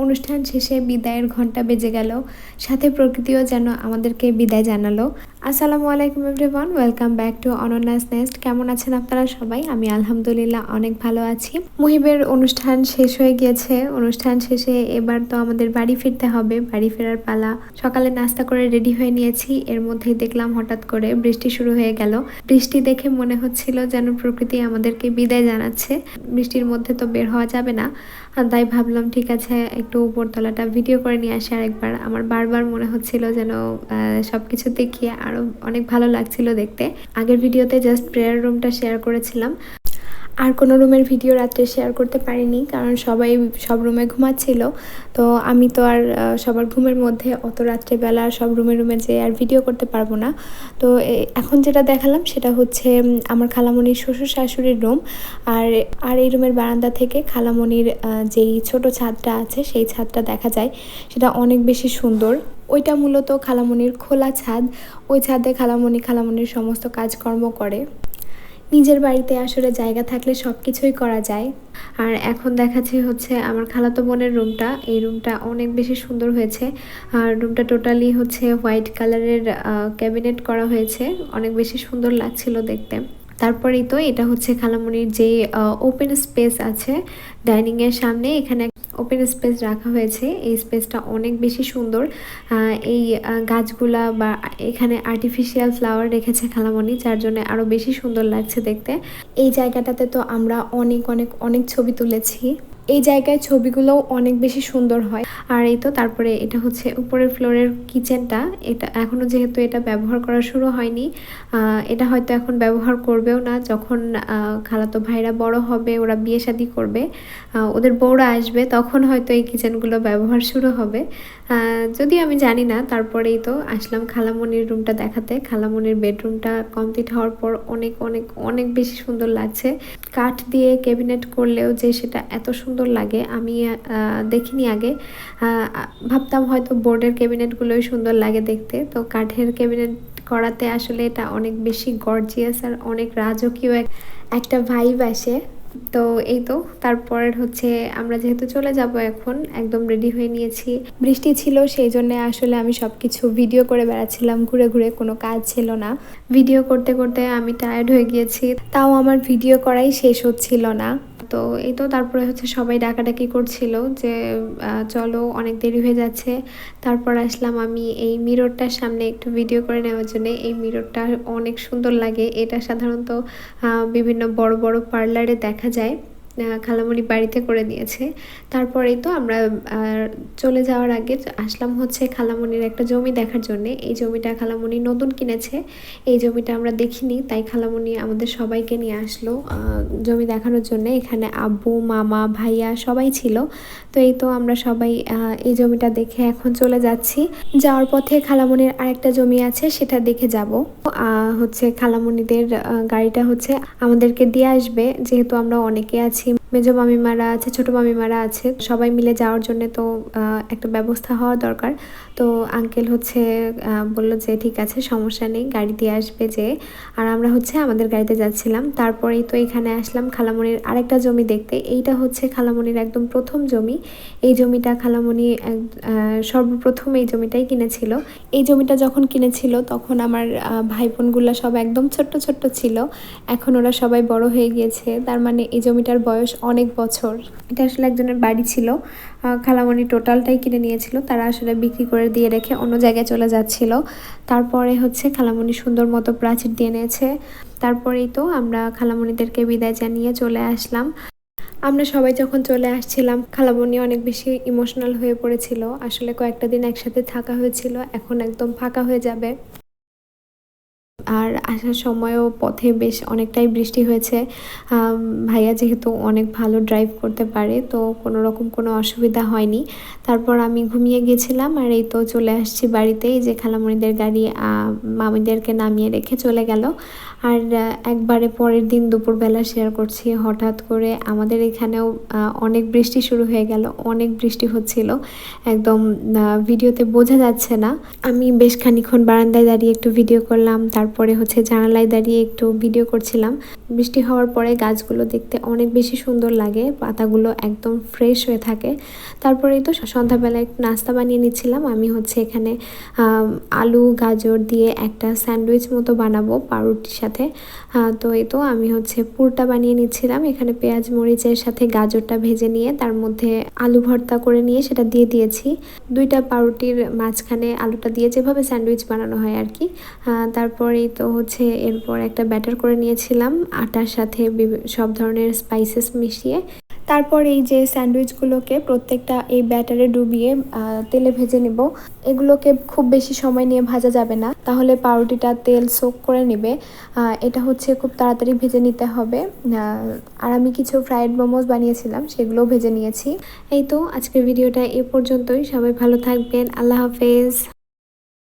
অনুষ্ঠান শেষে বিদায়ের ঘন্টা বেজে গেল, সাথে প্রকৃতিও যেন আমাদেরকে বিদায় জানালো। আসসালামু আলাইকুম everyone, welcome back to অনন্যাস nest. কেমন আছেন আপনারা সবাই? আমি আলহামদুলিল্লাহ অনেক ভালো আছি। মুহিবের অনুষ্ঠান শেষ হয়ে গিয়েছে। অনুষ্ঠান শেষে এবার তো আমাদের বাড়ি ফিরতে হবে, বাড়ি ফেরার পালা। সকালে নাস্তা করে রেডি হয়ে নিয়েছি, এর মধ্যেই দেখলাম হঠাৎ করে বৃষ্টি শুরু হয়ে গেল। বৃষ্টি দেখে মনে হচ্ছিল যেন প্রকৃতি আমাদেরকে বিদায় জানাচ্ছে। বৃষ্টির মধ্যে তো বের হওয়া যাবে না, তাই ভাবলাম ঠিক আছে একটু উপরতলাটা ভিডিও করে নিয়ে আসি আরেকবার। আমার বারবার মনে হচ্ছিল যেন সবকিছু দেখিয়ে আরো অনেক ভালো লাগছিল দেখতে। আগের ভিডিওতে জাস্ট প্রেয়ার রুমটা শেয়ার করেছিলাম, আর কোনো রুমের ভিডিও রাত্রে শেয়ার করতে পারিনি, কারণ সবাই সব রুমে ঘুমাচ্ছিল। তো আমি তো আর সবার ঘুমের মধ্যে অত রাত্রেবেলা সব রুমে যেয়ে আর ভিডিও করতে পারবো না। তো এখন যেটা দেখালাম সেটা হচ্ছে আমার খালামণির শ্বশুর শাশুড়ির রুম। আর এই রুমের বারান্দা থেকে খালামণির যেই ছোট ছাদটা আছে সেই ছাদটা দেখা যায়, সেটা অনেক বেশি সুন্দর। ওইটা মূলত খালামণির খোলা ছাদ। ওই ছাদে খালামণির সমস্ত কাজকর্ম করে। নিজের বাড়িতে আসলে জায়গা থাকলে সব কিছুই করা যায়। আর এখন দেখাচ্ছি হচ্ছে আমার খালাতো বোনের রুমটা। এই রুমটা অনেক বেশি সুন্দর হয়েছে। আর রুমটা টোটালি হচ্ছে হোয়াইট কালারের ক্যাবিনেট করা হয়েছে, অনেক বেশি সুন্দর লাগছিল দেখতে। তারপরেই তো এটা হচ্ছে খালামণির যে ওপেন স্পেস আছে ডাইনিংয়ের সামনে, এখানে ওপেন স্পেস রাখা হয়েছে। এই স্পেসটা অনেক বেশি সুন্দর। এই গাছগুলা বা এখানে আর্টিফিশিয়াল ফ্লাওয়ার রেখেছে খালামণি, যার জন্য আরও বেশি সুন্দর লাগছে দেখতে। এই জায়গাটাতে তো আমরা অনেক অনেক অনেক ছবি তুলেছি। এই জায়গায় ছবিগুলোও অনেক বেশি সুন্দর হয়। আর এই তো তারপরে এটা হচ্ছে উপরের ফ্লোরের কিচেনটা। এটা এখনও যেহেতু এটা ব্যবহার করা শুরু হয়নি, এটা হয়তো এখন ব্যবহার করবেও না। যখন খালাতো ভাইরা বড় হবে, ওরা বিয়ে শাদী করবে, ওদের বউরা আসবে, তখন হয়তো এই কিচেনগুলো ব্যবহার শুরু হবে। যদিও আমি জানি না। তারপরেই তো আসলাম খালামণির রুমটা দেখাতে। খালামণির বেডরুমটা কমপ্লিট হওয়ার পর অনেক অনেক অনেক বেশি সুন্দর লাগছে। কাঠ দিয়ে ক্যাবিনেট করলেও যে সেটা এত সুন্দর লাগে আমি দেখিনি আগে। ভাবতাম হয়তো বোর্ডের ক্যাবিনেটগুলোই সুন্দর লাগে দেখতে, তো কাঠের ক্যাবিনেট করাতে আসলে এটা অনেক বেশি গর্জিয়াস আর অনেক রাজকীয় একটা ভাইব আসে। তো এই তো তারপর হচ্ছে আমরা যেহেতু চলে যাব, এখন একদম রেডি হয়ে নিয়েছি। বৃষ্টি ছিল, সেই জন্য আসলে আমি সব কিছু ভিডিও করে বেড়াচ্ছিলাম, ঘুরে ঘুরে, কোনো কাজ ছিল না। ভিডিও করতে করতে আমি টায়ার্ড হয়ে গিয়েছি, তাও আমার ভিডিও করাই শেষ হচ্ছিল না। তো এই তো তারপরে হচ্ছে সবাই ডাকাডাকি করছিল যে চলো অনেক দেরি হয়ে যাচ্ছে। তারপর আসলাম আমি এই মিররটার সামনে একটু ভিডিও করে নেওয়ার জন্য। এই মিররটা অনেক সুন্দর লাগে, এটা সাধারণত বিভিন্ন বড় বড় পার্লারে দেখা যায়। খালামণি বাড়িতে করে দিয়েছে। তারপরেই তো আমরা চলে যাওয়ার আগে আসলাম হচ্ছে খালামণির একটা জমি দেখার জন্যে। এই জমিটা খালামণি নতুন কিনেছে, এই জমিটা আমরা দেখিনি, তাই খালামণি আমাদের সবাইকে নিয়ে আসলো জমি দেখানোর জন্য। এখানে আব্বু, মামা, ভাইয়া সবাই ছিল। তো এই তো আমরা সবাই এই জমিটা দেখে এখন চলে যাচ্ছি। যাওয়ার পথে খালামণির আরেকটা জমি আছে, সেটা দেখে যাব। হচ্ছে খালামণিদের গাড়িটা হচ্ছে আমাদেরকে দিয়ে আসবে, যেহেতু আমরা অনেকে আছি, মেজো মামিমারা আছে, ছোট মামিমারা আছে, সবাই মিলে যাওয়ার জন্য তো একটা ব্যবস্থা হওয়া দরকার। তো আঙ্কেল হচ্ছে বলল যে ঠিক আছে, সমস্যা নেই, গাড়ি দিয়ে আসবে যে। আর আমরা হচ্ছে আমাদের গাড়িতে যাচ্ছিলাম। তারপরেই তো এখানে আসলাম খালামণির আরেকটা জমি দেখতে। এইটা হচ্ছে খালামণির একদম প্রথম জমি। এই জমিটা খালামণি সর্বপ্রথম এই জমিটাই কিনেছিল। এই জমিটা যখন কিনেছিল তখন আমার ভাই বোনগুলো সব একদম ছোট্ট ছোট্ট ছিল। এখন ওরা সবাই বড় হয়ে গিয়েছে, তার মানে এই জমিটার বয়স অনেক বছর। এটা আসলে একজনের বাড়ি ছিল, খালামণি টোটালটাই কিনে নিয়েছিল, তারা আসলে বিক্রি করে দিয়ে রেখে অন্য জায়গায় চলে যাচ্ছিল। তারপরে হচ্ছে খালামণি সুন্দর মতো প্রাচীর দিয়ে নিয়েছে। তারপরেই তো আমরা খালামণিদেরকে বিদায় জানিয়ে চলে আসলাম। আমরা সবাই যখন চলে আসছিলাম, খালামণি অনেক বেশি ইমোশনাল হয়ে পড়েছিল। আসলে কয়েকটা দিন একসাথে থাকা হয়েছিল, এখন একদম ফাঁকা হয়ে যাবে। আর আসার সময়ও পথে বেশ অনেকটাই বৃষ্টি হয়েছে। ভাইয়া যেহেতু অনেক ভালো ড্রাইভ করতে পারে, তো কোনো রকম কোনো অসুবিধা হয়নি। তারপর আমি ঘুমিয়ে গেছিলাম, আর এই তো চলে আসছি বাড়িতে। এই যে খালামণিদের গাড়ি মামিদেরকে নামিয়ে রেখে চলে গেল। আর একবারে পরের দিন দুপুরবেলা শেয়ার করছি, হঠাৎ করে আমাদের এখানেও অনেক বৃষ্টি শুরু হয়ে গেল, অনেক বৃষ্টি হচ্ছিল, একদম ভিডিওতে বোঝা যাচ্ছে না। আমি বেশ খানিকক্ষণ বারান্দায় দাঁড়িয়ে একটু ভিডিও করলাম, তারপর তারপরে হচ্ছে জানালায় দাঁড়িয়ে একটু ভিডিও করছিলাম। বৃষ্টি হওয়ার পরে গাছগুলো দেখতে অনেক বেশি সুন্দর লাগে, পাতাগুলো একদম ফ্রেশ হয়ে থাকে। তারপরেই তো সন্ধ্যাবেলায় একটু নাস্তা বানিয়ে নিচ্ছিলাম। আমি হচ্ছে এখানে আলু গাজর দিয়ে একটা স্যান্ডউইচ মতো বানাবো পাউরুটির সাথে। তো এই তো আমি হচ্ছে পুরটা বানিয়ে নিচ্ছিলাম। এখানে পেঁয়াজ মরিচের সাথে গাজরটা ভেজে নিয়ে তার মধ্যে আলু ভর্তা করে নিয়ে সেটা দিয়ে দিয়েছি। দুইটা পাউরুটির মাঝখানে আলুটা দিয়ে যেভাবে স্যান্ডউইচ বানানো হয় আর কি। তারপরেই তো হচ্ছে এরপর একটা ব্যাটার করে নিয়েছিলাম আটার সাথে সব ধরনের স্পাইসেস মিশিয়ে। তারপর এই যে স্যান্ডউইচগুলোকে প্রত্যেকটা এই ব্যাটারে ডুবিয়ে তেলে ভেজে নেব। এগুলোকে খুব বেশি সময় নিয়ে ভাজা যাবে না, তাহলে পাউরুটিটা তেল সোক করে নেবে। এটা হচ্ছে খুব তাড়াতাড়ি ভেজে নিতে হবে। আর আমি কিছু ফ্রাইড মোমোস বানিয়েছিলাম, সেগুলোও ভেজে নিয়েছি। এই তো আজকের ভিডিওটা এ পর্যন্তই। সবাই ভালো থাকবেন। আল্লাহ হাফেজ।